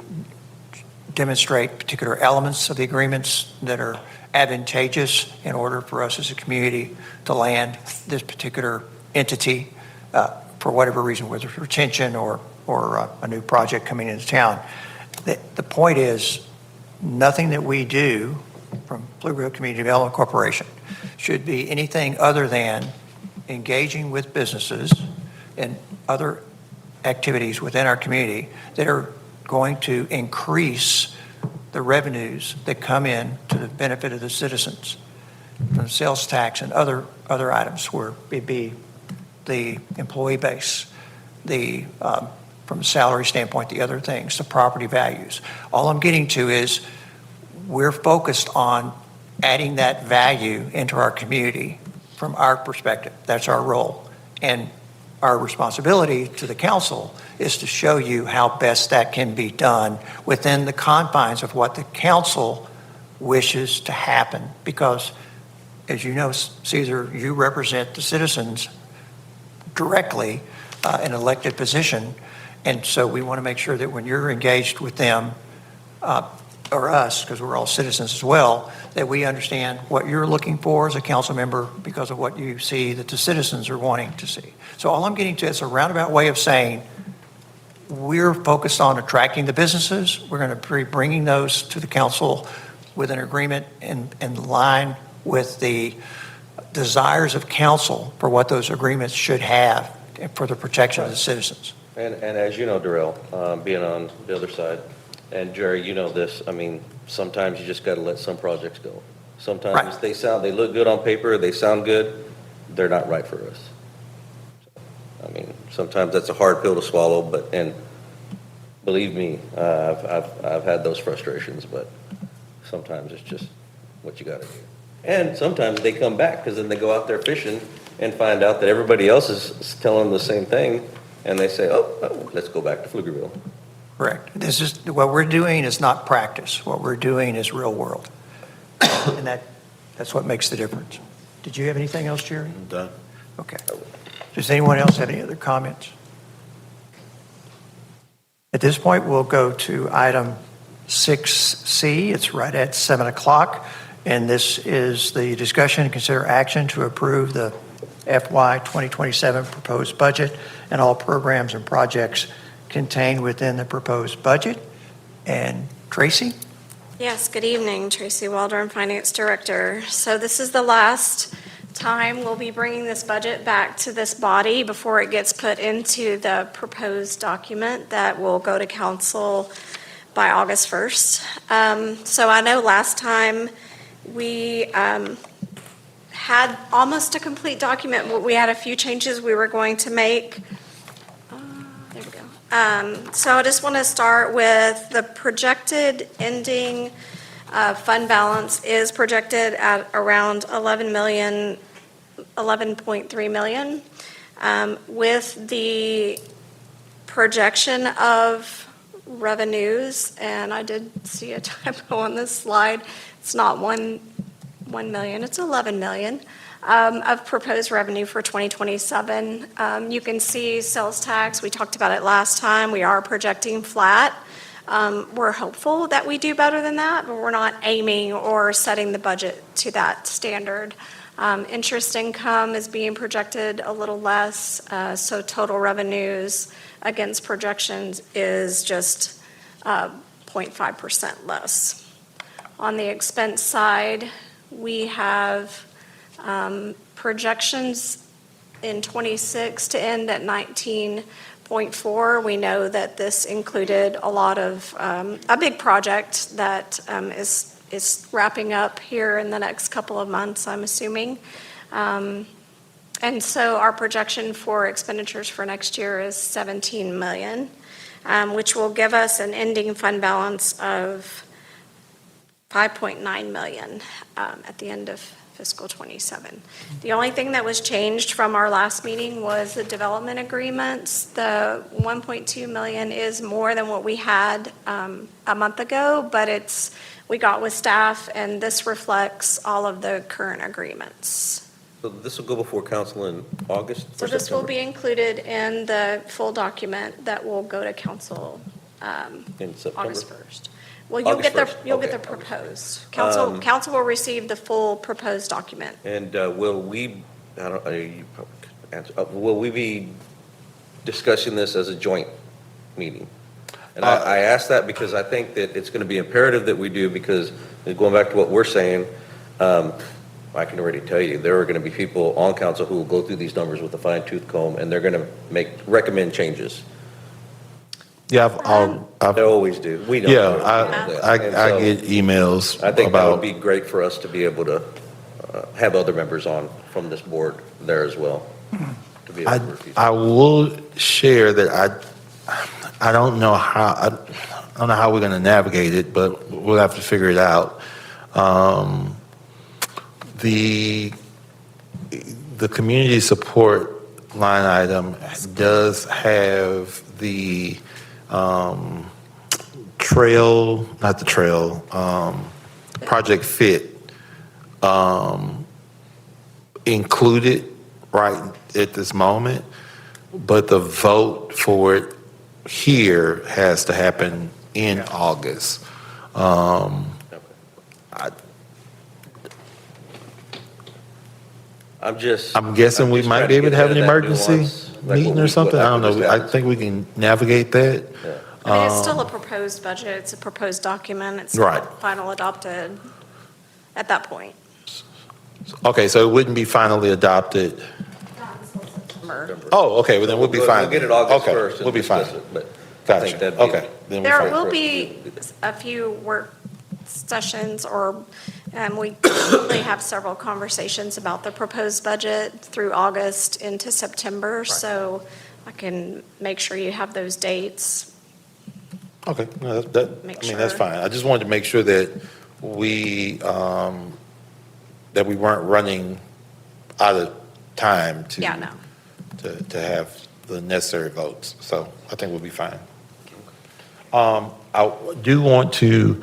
demonstrate particular elements of the agreements that are advantageous in order for us as a community to land this particular entity for whatever reason, whether it's retention or a new project coming into town. The point is, nothing that we do from Pflugerville Community Development Corporation should be anything other than engaging with businesses and other activities within our community that are going to increase the revenues that come in to the benefit of the citizens from sales tax and other items, where it be the employee base, from a salary standpoint, the other things, the property values. All I'm getting to is we're focused on adding that value into our community from our perspective. That's our role. And our responsibility to the council is to show you how best that can be done within the confines of what the council wishes to happen. Because, as you know, Caesar, you represent the citizens directly in an elected position. And so we want to make sure that when you're engaged with them, or us, because we're all citizens as well, that we understand what you're looking for as a council member because of what you see that the citizens are wanting to see. So all I'm getting to is a roundabout way of saying we're focused on attracting the businesses. We're going to be bringing those to the council with an agreement in line with the desires of council for what those agreements should have for the protection of the citizens. And as you know, Darrell, being on the other side, And Jerry, you know this, I mean, sometimes you just got to let some projects go. Sometimes Right. they look good on paper, they sound good, they're not right for us. I mean, sometimes that's a hard pill to swallow, but, and believe me, I've had those frustrations, but sometimes it's just what you got to do. And sometimes they come back, because then they go out there fishing and find out that everybody else is telling them the same thing, and they say, oh, let's go back to Pflugerville. Correct. This is, what we're doing is not practice. What we're doing is real world. And that's what makes the difference. Did you have anything else, Jerry? I'm done. Okay. Does anyone else have any other comments? At this point, we'll go to item 6C. It's right at 7 o'clock. And this is the discussion and consider action to approve the FY 2027 proposed budget and all programs and projects contained within the proposed budget. And Tracy? Yes, good evening, Tracy Waldron, Finance Director. So this is the last time we'll be bringing this budget back to this body before it gets put into the proposed document that will go to council by August 1st. So I know last time we had almost a complete document, but we had a few changes we were going to make. There we go. So I just want to start with the projected ending fund balance is projected at around 11.3 million. With the projection of revenues, and I did see a typo on this slide, it's not 1 million, it's 11 million. Of proposed revenue for 2027. You can see sales tax, we talked about it last time, we are projecting flat. We're hopeful that we do better than that, but we're not aiming or setting the budget to that standard. Interest income is being projected a little less, so total revenues against projections is just 0.5% less. On the expense side, we have projections in 26 to end at 19.4. We know that this included a lot of, a big project that is wrapping up here in the next couple of months, I'm assuming. And so our projection for expenditures for next year is 17 million, which will give us an ending fund balance of 5.9 million at the end of fiscal 27. The only thing that was changed from our last meeting was the development agreements. The 1.2 million is more than what we had a month ago, but we got with staff, and this reflects all of the current agreements. So this will go before council in August? So this will be included in the full document that will go to council In September? August 1st. Well, you'll get August 1st. you'll get Okay. the proposed. Council will receive the full proposed document. And will we, I don't, you probably could answer, will we be discussing this as a joint meeting? And I ask that because I think that it's going to be imperative that we do, because going back to what we're saying, I can already tell you, there are going to be people on council who will go through these numbers with a fine tooth comb, and they're going to recommend changes. Yeah, They always do. We don't. yeah, I get emails I think that would about, be great for us to be able to have other members on from this board there as well. To be able to review. I will share that I don't know how we're going to navigate it, but we'll have to figure it out. The community support line item does have the Project Fit included right at this moment, but the vote for it here has to happen in August. I'm guessing we might be able to have an emergency meeting or something. I don't know. I think we can navigate that. I mean, it's still a proposed budget. It's a proposed document. It's Right. not final adopted at that point. Okay, so it wouldn't be finally adopted. Oh, okay, well then we'll be fine. We'll get it August Okay, 1st. and we'll be fine. discuss it, but Gotcha. think that'd be- Okay, then we're There fine. will be a few work sessions, or we probably have several conversations about the proposed budget through August into September, so I can make sure you have those dates. Okay, no, that, Make I mean, that's sure. fine. I just wanted to make sure that we weren't running out of time to. Yeah, no. To have the necessary votes. So I think we'll be fine. I do want to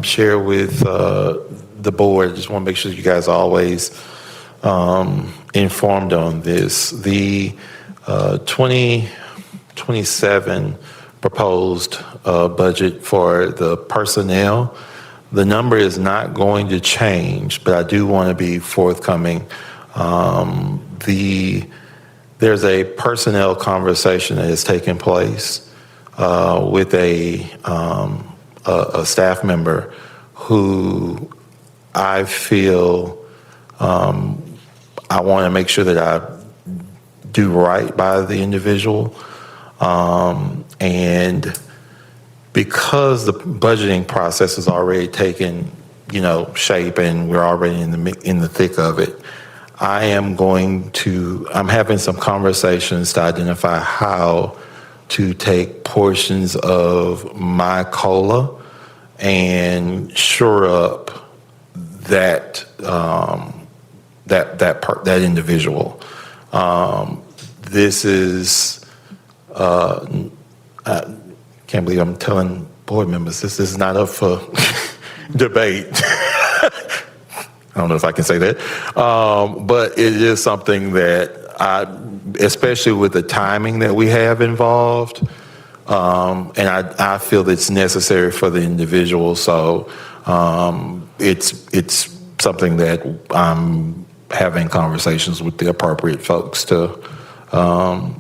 share with the board, just want to make sure you guys are always informed on this. The 2027 proposed budget for the personnel, the number is not going to change, but I do want to be forthcoming. There's a personnel conversation that has taken place with a staff member who I feel I want to make sure that I do right by the individual. And because the budgeting process has already taken, shape and we're already in the thick of it, I'm having some conversations to identify how to take portions of my COLA and shore up that individual. This is, I can't believe I'm telling board members, this is not up for debate. I don't know if I can say that, but it is something that especially with the timing that we have involved, and I feel it's necessary for the individual. So it's something that I'm having conversations with the appropriate folks to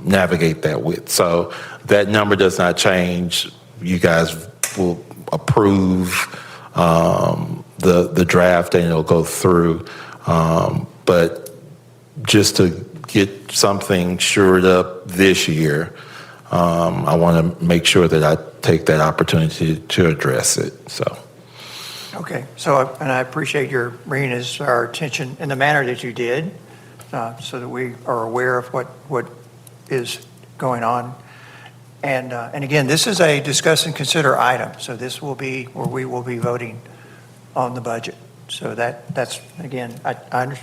navigate that with. So that number does not change. You guys will approve the draft and it'll go through. But just to get something shored up this year, I want to make sure that I take that opportunity to address it. So. Okay, so, and I appreciate your bringing our attention in the manner that you did, so that we are aware of what is going on. And again, this is a discuss and consider item, so this will be where we will be voting on the budget. So that's, again,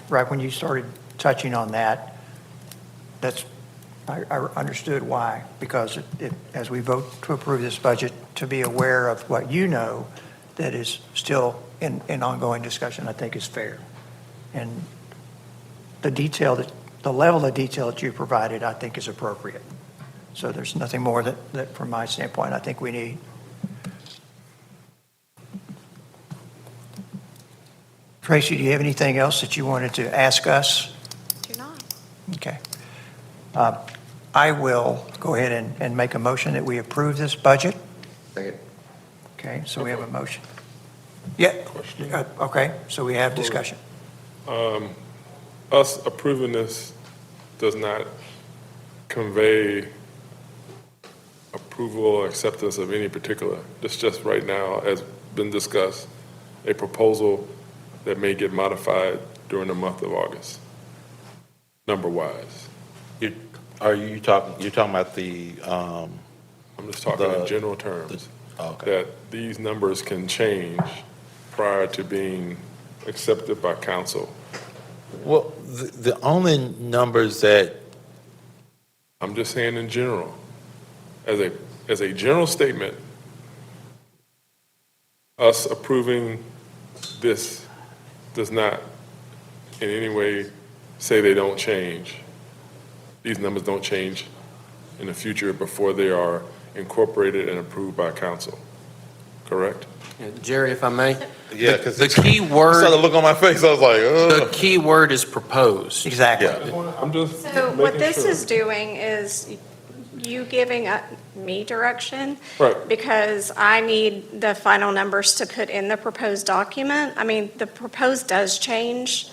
right when you started touching on that, I understood why, because as we vote to approve this budget, to be aware of what that is still in ongoing discussion, I think is fair. And the level of detail that you provided, I think is appropriate. So there's nothing more that from my standpoint, I think we need. Tracy, do you have anything else that you wanted to ask us? Do not. Okay. I will go ahead and make a motion that we approve this budget. Second. Okay, so we have a motion. Yeah, okay, so we have discussion. Us approving this does not convey approval or acceptance of any particular. It's just right now, as been discussed, a proposal that may get modified during the month of August, number-wise. You're talking about the, I'm just talking in general terms. okay. That these numbers can change prior to being accepted by council. Well, the only numbers that, I'm just saying in general, as a general statement, us approving this does not in any way say they don't change. These numbers don't change in the future before they are incorporated and approved by council, correct? Jerry, if I may? yeah, because The key word, started to look on my face, I was like, the ugh. key word is proposed. Exactly. Yeah. I'm just So what making this sure. is doing is you giving me direction. Right. Because I need the final numbers to put in the proposed document. I mean, the proposed does change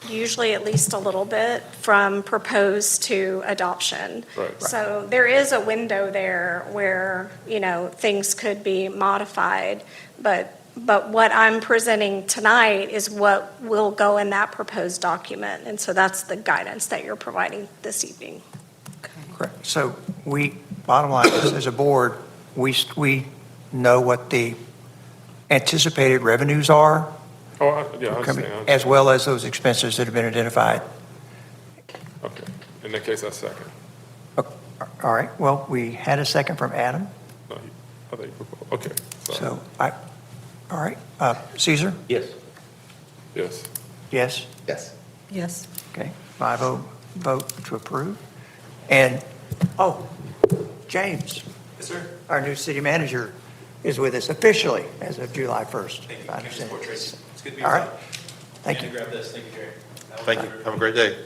usually at least a little bit from proposed to adoption. Right. So there is a window there where, things could be modified, but what I'm presenting tonight is what will go in that proposed document. And so that's the guidance that you're providing this evening. Correct. So bottom line is, as a board, we know what the anticipated revenues are, Oh, I understand. as well as those expenses that have been identified. Okay, in that case, I second. All right, well, we had a second from Adam, No, I think, okay, sorry. all right, Caesar? Yes. Yes. Yes? Yes. Yes. Okay, 5-0 vote to approve. And, James? Yes, sir. Our new city manager is with us officially as of July 1st. Thank you. if I understand. It's good to be All with right, you. thank you. Grab this. Thank you, Jerry. Thank you. Have a great day.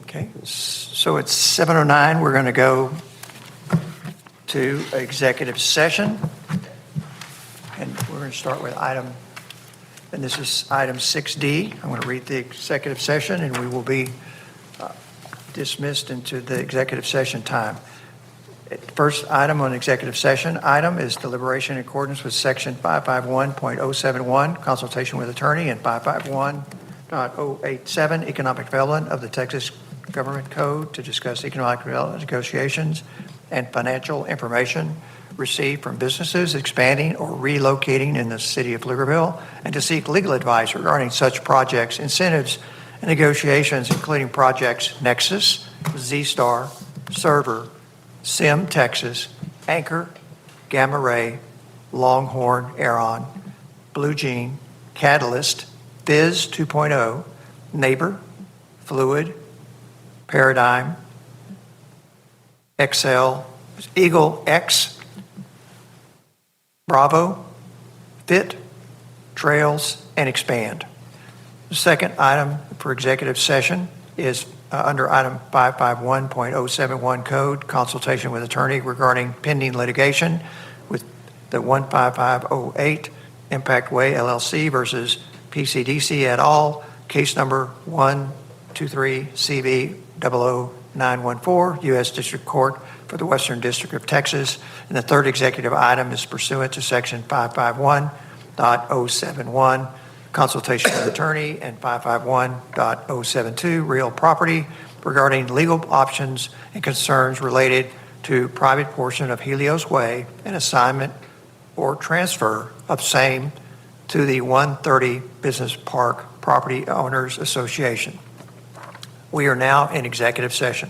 Okay, so it's 7:09, we're going to go to executive session. And we're going to start with this is item 6D. I'm going to read the executive session, and we will be dismissed into the executive session time. First item on executive session item is deliberation in accordance with section 551.071, consultation with attorney, and 551.087, economic development of the Texas Government Code to discuss economic development negotiations and financial information received from businesses expanding or relocating in the city of Pflugerville, and to seek legal advice regarding such projects, incentives, and negotiations, including projects Nexus, Z-Star, Server, Sim Texas, Anchor, Gamma Ray, Longhorn Aeron, Blue Jean, Catalyst, Fizz 2.0, Neighbor, Fluid, Paradigm, XL, Eagle X, Bravo, Fit, Trails, and Expand. The second item for executive session is under item 551.071 code, consultation with attorney regarding pending litigation with the 15508 Impact Way LLC versus PCDC et al., case number 123CV00914, U.S. District Court for the Western District of Texas. And the third executive item is pursuant to section 551.071, consultation with attorney, and 551.072, real property, regarding legal options and concerns related to private portion of Helios Way and assignment or transfer of same to the 130 Business Park Property Owners Association. We are now in executive session.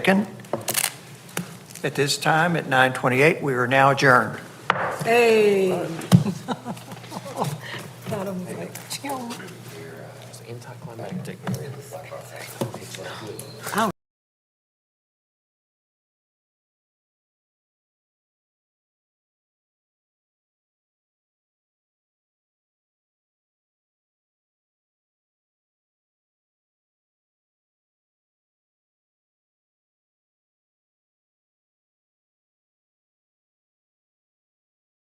taken. At this time, at 9:28, we are now adjourned. Hey. Thought I was like, chill. Anticlimactic. Oh,